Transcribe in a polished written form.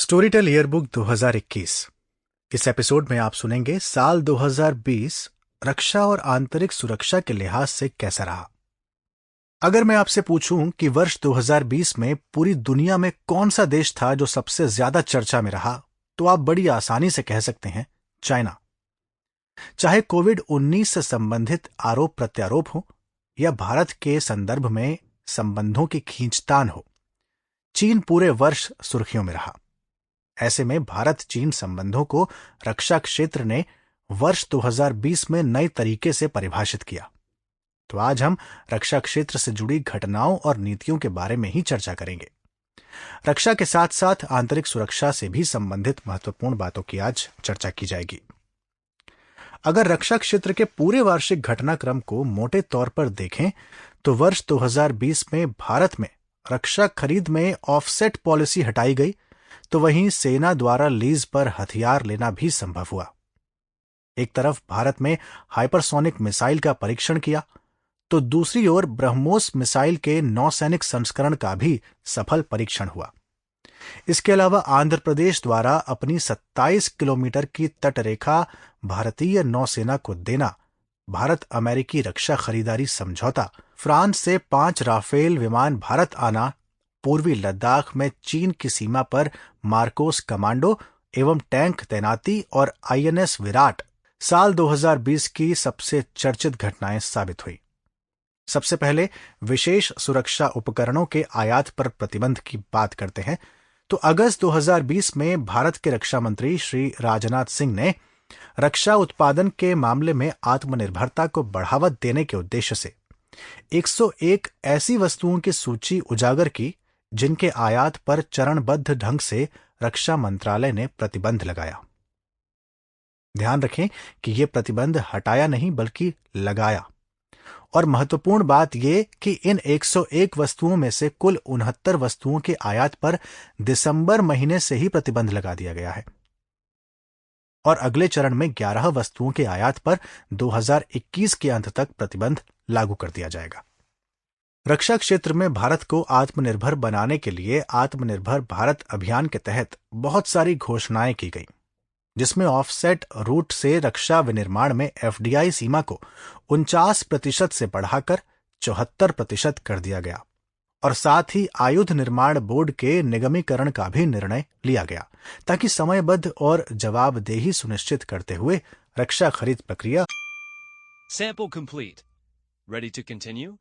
Storytel yearbook 2021। इस episode में आप सुनेंगे साल 2020 रक्षा और आंतरिक सुरक्षा के लिहाज से कैसा रहा। अगर मैं आपसे पूछूं कि वर्ष 2020 में पूरी दुनिया में कौन सा देश था जो सबसे ज्यादा चर्चा में रहा, तो आप बड़ी आसानी से कह सकते हैं चाइना। चाहे कोविड-19 से संबंधित आरोप प्रत्यारोप हो या भारत के संदर्भ में संबंधों की खींचतान हो, चीन पूरे वर्ष सुर्खियों में रहा। ऐसे में भारत चीन संबंधों को रक्षा क्षेत्र ने वर्ष 2020 में नए तरीके से परिभाषित किया। तो आज हम रक्षा क्षेत्र से जुड़ी घटनाओं और नीतियों के बारे में ही चर्चा करेंगे। रक्षा के साथ साथ आंतरिक सुरक्षा से भी संबंधित महत्वपूर्ण बातों की आज चर्चा की जाएगी। अगर रक्षा क्षेत्र के पूरे वार्षिक घटनाक्रम को मोटे तौर पर देखें तो वर्ष 2020 में भारत में रक्षा खरीद में ऑफसेट पॉलिसी हटाई गई, तो वहीं सेना द्वारा लीज पर हथियार लेना भी संभव हुआ। एक तरफ भारत में हाइपरसोनिक मिसाइल का परीक्षण किया, तो दूसरी ओर ब्रह्मोस मिसाइल के नौसैनिक संस्करण का भी सफल परीक्षण हुआ। इसके अलावा आंध्र प्रदेश द्वारा अपनी 27 किलोमीटर की तटरेखा भारतीय नौसेना को देना, भारत अमेरिकी रक्षा खरीदारी समझौता, फ्रांस से 5 राफेल विमान भारत आना, पूर्वी लद्दाख में चीन की सीमा पर मार्कोस कमांडो एवं टैंक तैनाती और आईएनएस विराट साल 2020 की सबसे चर्चित घटनाएं साबित हुई। सबसे पहले विशेष सुरक्षा उपकरणों के आयात पर प्रतिबंध की बात करते हैं। तो अगस्त 2020 में भारत के रक्षा मंत्री श्री राजनाथ सिंह ने रक्षा उत्पादन के मामले में आत्मनिर्भरता को बढ़ावा देने के उद्देश्य से 101 ऐसी वस्तुओं की सूची उजागर की जिनके आयात पर चरणबद्ध ढंग से रक्षा मंत्रालय ने प्रतिबंध लगाया। ध्यान रखें कि यह प्रतिबंध हटाया नहीं बल्कि लगाया। और महत्वपूर्ण बात यह कि इन 101 वस्तुओं में से कुल 69 वस्तुओं के आयात पर दिसंबर महीने से ही प्रतिबंध लगा दिया गया है और अगले चरण में 11 वस्तुओं के आयात पर 2021 के अंत तक प्रतिबंध लागू कर दिया जाएगा। रक्षा क्षेत्र में भारत को आत्मनिर्भर बनाने के लिए आत्मनिर्भर भारत अभियान के तहत बहुत सारी घोषणाएं की गई, जिसमें ऑफसेट रूट से रक्षा विनिर्माण में एफडीआई सीमा को 49% से बढ़ाकर 74% कर दिया गया और साथ ही आयुध निर्माण बोर्ड के निगमीकरण का भी निर्णय लिया गया, ताकि समयबद्ध और जवाबदेही सुनिश्चित करते हुए रक्षा खरीद प्रक्रिया Sample complete. Ready to continue?